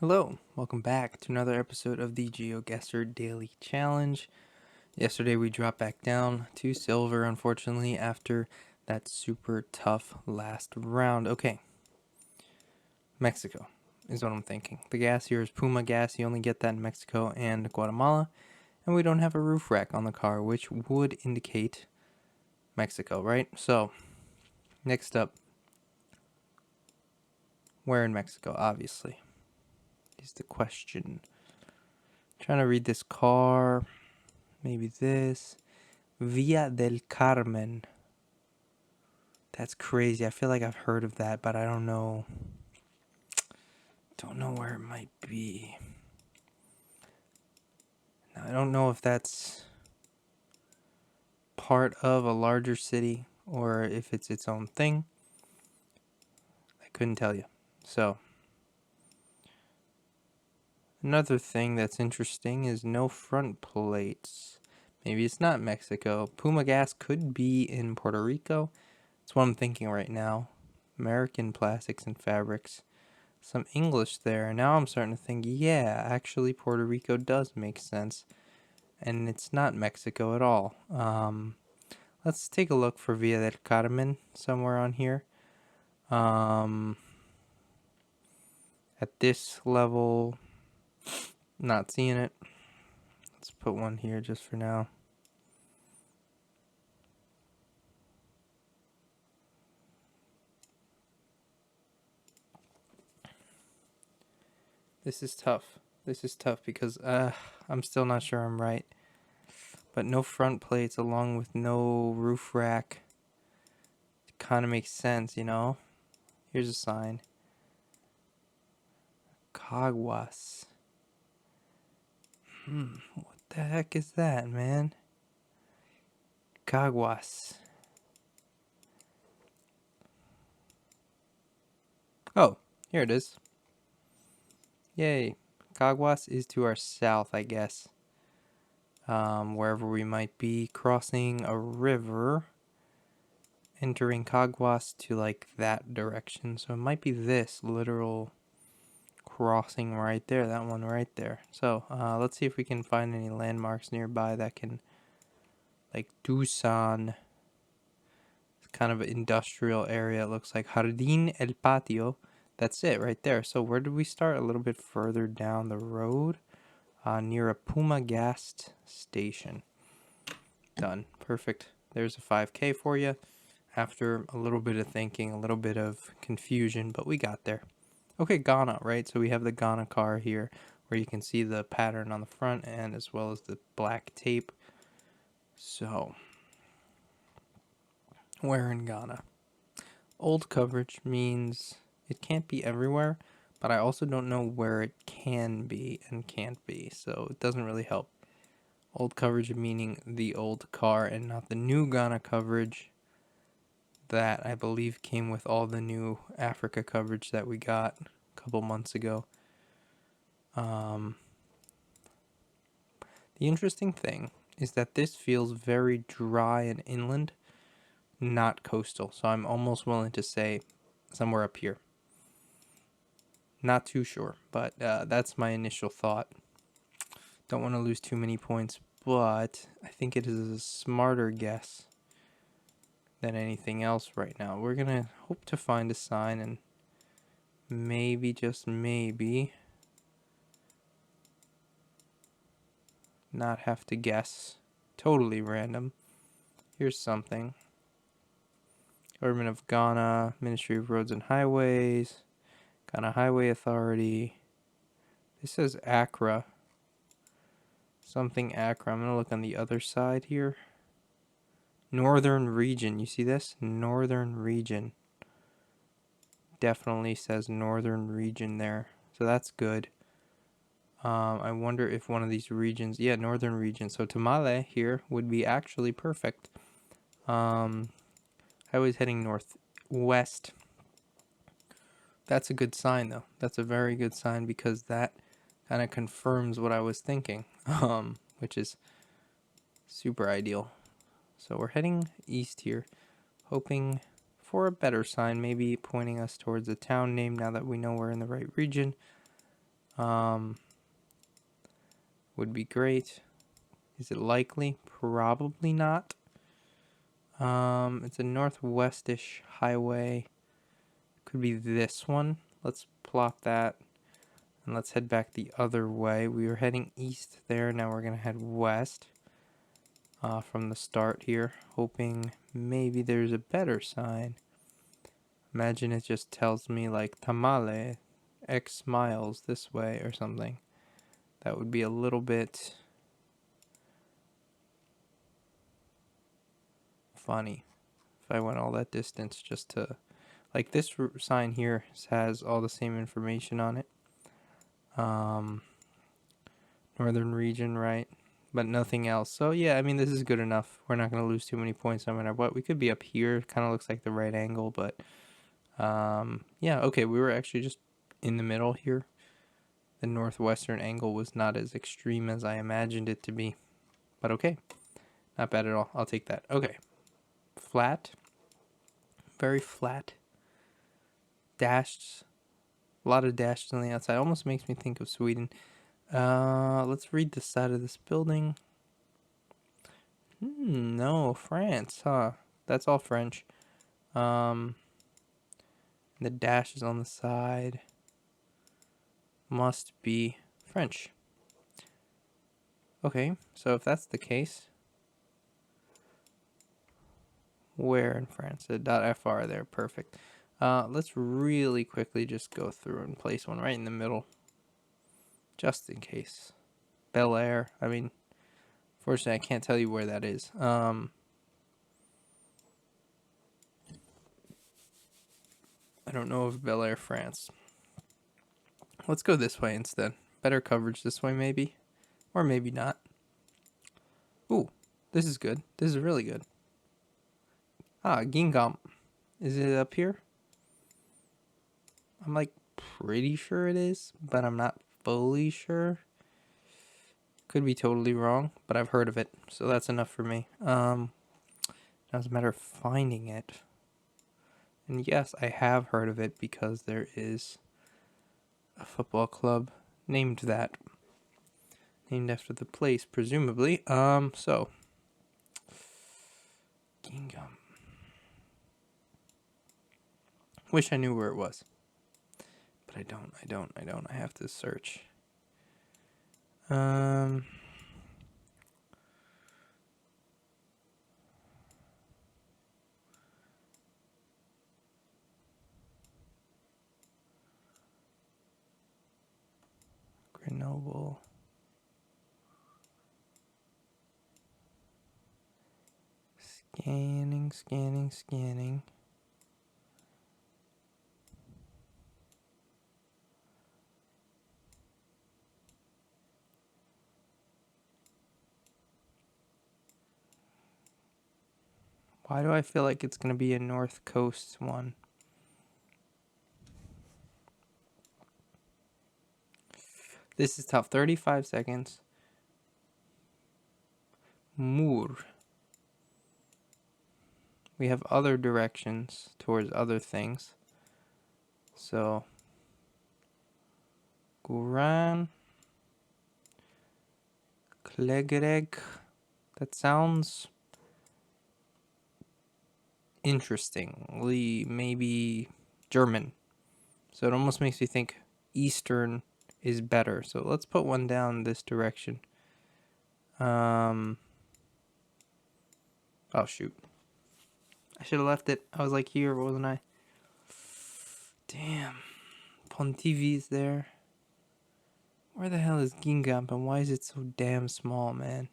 Hello, welcome back to another episode of the Geoguessr Daily Challenge. Yesterday we dropped back down to silver, unfortunately, after that super tough last round. Okay, Mexico is what I'm thinking. The gas here is Puma gas. You only get that in Mexico and Guatemala. And we don't have a roof rack on the car, which would indicate Mexico, right? So, next up, where in Mexico, obviously, is the question. Trying to read this car. Maybe this. Villa del Carmen. That's crazy. I feel like I've heard of that, but I don't know. Don't know where it might be. Now, I don't know if that's part of a larger city or if it's its own thing. I couldn't tell you. So, another thing that's interesting is no front plates. Maybe it's not Mexico. Puma gas could be in Puerto Rico. That's what I'm thinking right now. American plastics and fabrics. Some English there. Now I'm starting to think, yeah, actually Puerto Rico does make sense. And it's not Mexico at all. Let's take a look for Villa del Carmen somewhere on here. At this level, not seeing it. Let's put one here just for now. This is tough. This is tough because I'm still not sure I'm right. But no front plates along with no roof rack. It kind of makes sense, you know? Here's a sign. Caguas. What the heck is that, man? Caguas. Oh, here it is. Yay. Caguas is to our south, I guess. Wherever we might be crossing a river, entering Caguas to like that direction. So it might be this literal crossing right there, that one right there. So let's see if we can find any landmarks nearby that can, like Dusan, kind of an industrial area. It looks like Jardín El Patio. That's it right there. So where did we start? A little bit further down the road, near a Puma gas station. Done. Perfect. There's a 5K for you. After a little bit of thinking, a little bit of confusion, but we got there. Okay, Ghana, right? So we have the Ghana car here, where you can see the pattern on the front end as well as the black tape. So, where in Ghana? Old coverage means it can't be everywhere, but I also don't know where it can be and can't be, so it doesn't really help. Old coverage meaning the old car and not the new Ghana coverage that I believe came with all the new Africa coverage that we got a couple months ago. The interesting thing is that this feels very dry and inland, not coastal. So I'm almost willing to say somewhere up here. Not too sure, but that's my initial thought. Don't want to lose too many points, but I think it is a smarter guess than anything else right now. We're going to hope to find a sign and maybe, just maybe, not have to guess. Totally random. Here's something. Government of Ghana, Ministry of Roads and Highways, Ghana Highway Authority. This says Accra. Something Accra. I'm going to look on the other side here. Northern Region. You see this? Northern Region. Definitely says Northern Region there. So that's good. I wonder if one of these regions... Yeah, Northern Region. So Tamale here would be actually perfect. Highway's heading northwest. That's a good sign, though. That's a very good sign because that kind of confirms what I was thinking, which is super ideal. So we're heading east here, hoping for a better sign, maybe pointing us towards a town name now that we know we're in the right region. would be great. Is it likely? Probably not. It's a northwestish highway. Could be this one. Let's plot that. And let's head back the other way. We were heading east there. Now we're going to head west from the start here. Hoping maybe there's a better sign. Imagine it just tells me like tamale, X miles this way or something. That would be a little bit funny if I went all that distance just to, like, this sign here has all the same information on it. Northern region, right? But nothing else. So yeah, I mean, this is good enough. We're not going to lose too many points no matter what. We could be up here. Kind of looks like the right angle, but yeah, okay, we were actually just in the middle here. The northwestern angle was not as extreme as I imagined it to be. But okay, not bad at all. I'll take that. Okay, flat. Very flat. Dashed. A lot of dashes on the outside. Almost makes me think of Sweden. Let's read the side of this building. No, France, huh? That's all French. The dash is on the side. Must be French. Okay, so if that's the case, where in France? The .fr there, perfect. Let's really quickly just go through and place one right in the middle, just in case. Bel Air. I mean, fortunately, I can't tell you where that is. I don't know of Bel Air, France. Let's go this way instead. Better coverage this way, maybe, or maybe not. Ooh, this is good. This is really good. Ah, Gingham. Is it up here? I'm like pretty sure it is, but I'm not fully sure. Could be totally wrong, but I've heard of it, so that's enough for me. Now it's a matter of finding it. And yes, I have heard of it because there is a football club named that. Named after the place, presumably. So Gingham. Wish I knew where it was. But I don't. I have to search. Grenoble. Scanning. Why do I feel like it's going to be a North Coast one? This is tough. 35 seconds. Moor. We have other directions towards other things. So, Guran. Klegereg. That sounds interestingly maybe German. So it almost makes me think Eastern is better. So let's put one down this direction. Oh shoot. I should have left it. I was like here, wasn't I? Damn. Pontivy is there. Where the hell is Gingham and why is it so damn small, man?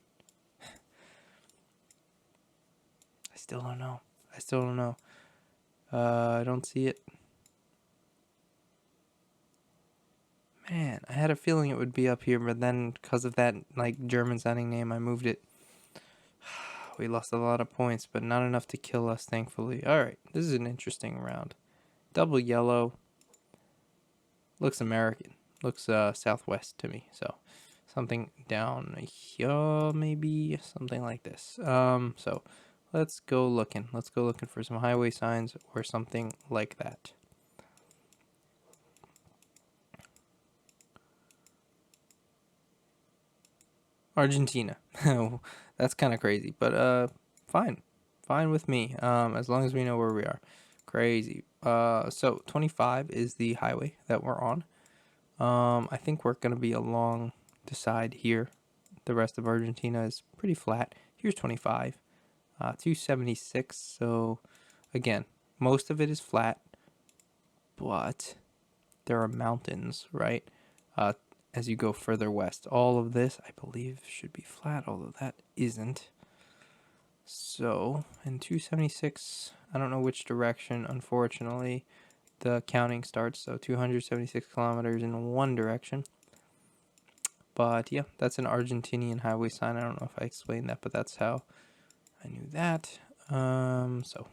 I still don't know. I don't see it. Man, I had a feeling it would be up here, but then because of that like German sounding name, I moved it. We lost a lot of points, but not enough to kill us, thankfully. Alright, this is an interesting round. Double yellow. Looks American. Looks southwest to me, so something down here, maybe something like this. So let's go looking. Let's go looking for some highway signs or something like that. Argentina. That's kind of crazy, but fine. Fine with me. As long as we know where we are. Crazy. So 25 is the highway that we're on. I think we're going to be along the side here. The rest of Argentina is pretty flat. Here's 25. 276. So again, most of it is flat, but there are mountains, right? Uh, as you go further west. All of this, I believe, should be flat, although that isn't. So, in 276, I don't know which direction, unfortunately, the counting starts. So, 276 kilometers in one direction. But yeah, that's an Argentinian highway sign. I don't know if I explained that, but that's how I knew that. So,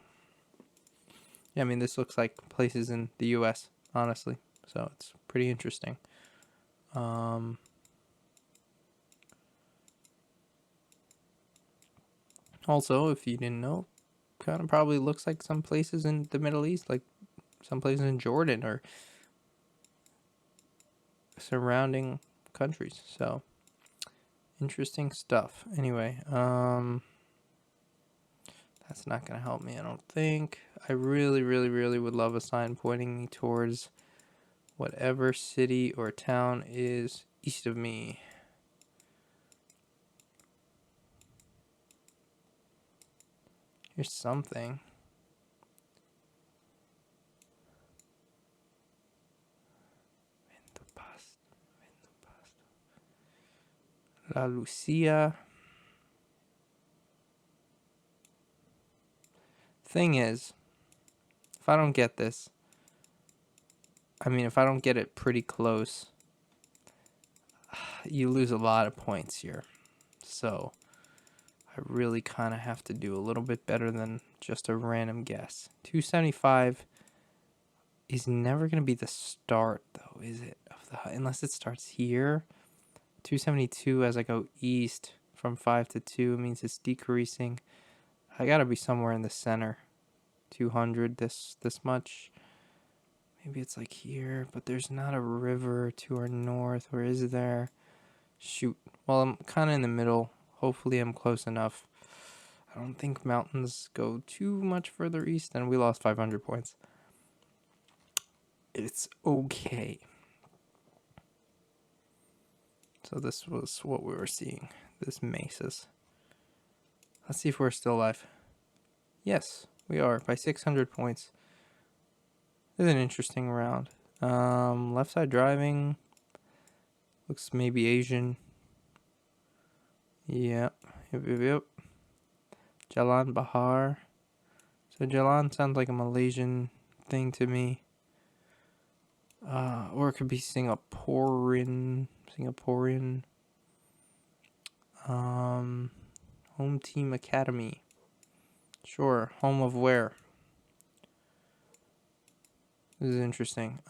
yeah, I mean, this looks like places in the US, honestly. So, it's pretty interesting. Also, if you didn't know, kind of probably looks like some places in the Middle East, like some places in Jordan or surrounding countries. So, interesting stuff. Anyway, that's not going to help me, I don't think. I really, really, really would love a sign pointing me towards whatever city or town is east of me. Here's something. La Lucia. Thing is, if I don't get this, I mean, if I don't get it pretty close, you lose a lot of points here. So, I really kind of have to do a little bit better than just a random guess. 275 is never going to be the start, though, is it? Unless it starts here. 272 as I go east from 5 to 2 means it's decreasing. I got to be somewhere in the center. 200 this much. Maybe it's like here, but there's not a river to our north, or is there? Shoot. Well, I'm kind of in the middle. Hopefully I'm close enough. I don't think mountains go too much further east, and we lost 500 points. It's okay. So this was what we were seeing. This mesas. Let's see if we're still alive. Yes, we are by 600 points. This is an interesting round. Left side driving. Looks maybe Asian. Yep. Yep. Jalan Bahar. So Jalan sounds like a Malaysian thing to me. Or it could be Singaporean. Home Team Academy. Sure. Home of where? This is interesting.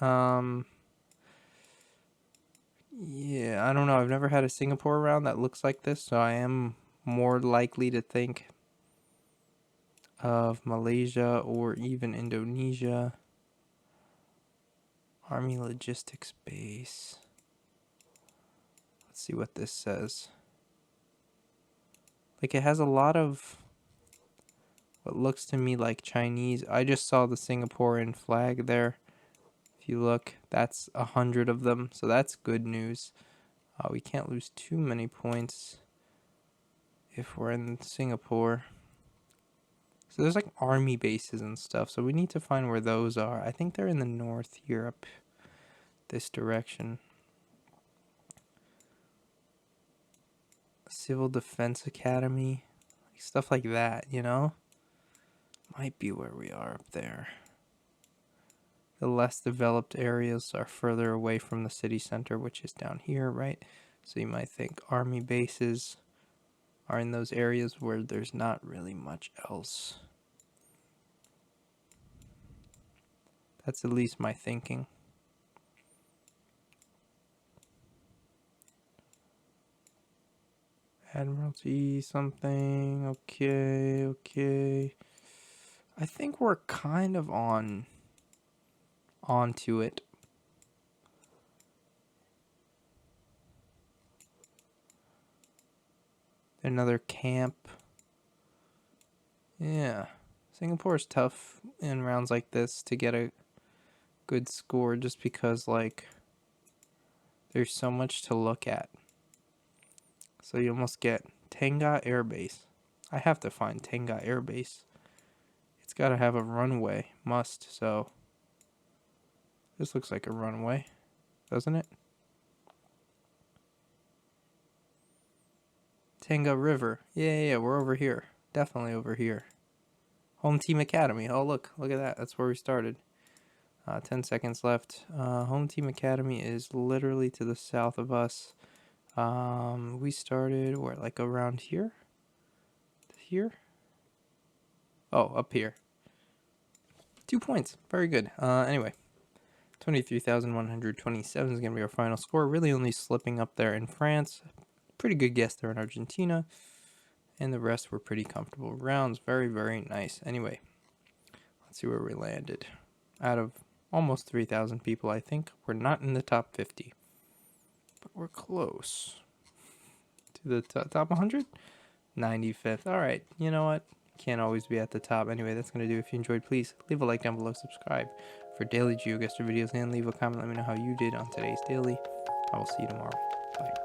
Yeah, I don't know. I've never had a Singapore round that looks like this, so I am more likely to think of Malaysia or even Indonesia. Army Logistics Base. Let's see what this says. Like, it has a lot of what looks to me like Chinese. I just saw the Singaporean flag there. If you look, that's 100 of them, so that's good news. We can't lose too many points if we're in Singapore. So there's like army bases and stuff, so we need to find where those are. I think they're in the North Europe, this direction. Civil Defense Academy, stuff like that, you know? Might be where we are up there. The less developed areas are further away from the city center, which is down here, right? So you might think army bases are in those areas where there's not really much else. That's at least my thinking. Admiralty something. Okay. I think we're kind of onto it. Another camp. Yeah. Singapore is tough in rounds like this to get a good score just because, like, there's so much to look at. So you almost get Tengah Air Base. I have to find Tengah Air Base. It's got to have a runway. Must. So this looks like a runway, doesn't it? Tengah River. Yeah, we're over here. Definitely over here. Home Team Academy. Oh, look at that. That's where we started. 10 seconds left. Home Team Academy is literally to the south of us. We started, where, like around here? Here? Oh, up here. 2 points. Very good. Anyway, 23,127 is going to be our final score. Really only slipping up there in France. Pretty good guess there in Argentina. And the rest were pretty comfortable rounds. Very, very nice. Anyway, let's see where we landed. Out of almost 3,000 people, I think we're not in the top 50. But we're close. To the top 100? 95th. Alright, you know what? Can't always be at the top. Anyway, that's going to do. If you enjoyed, please leave a like down below, subscribe for daily Geoguessr videos, and leave a comment. Let me know how you did on today's daily. I will see you tomorrow. Bye.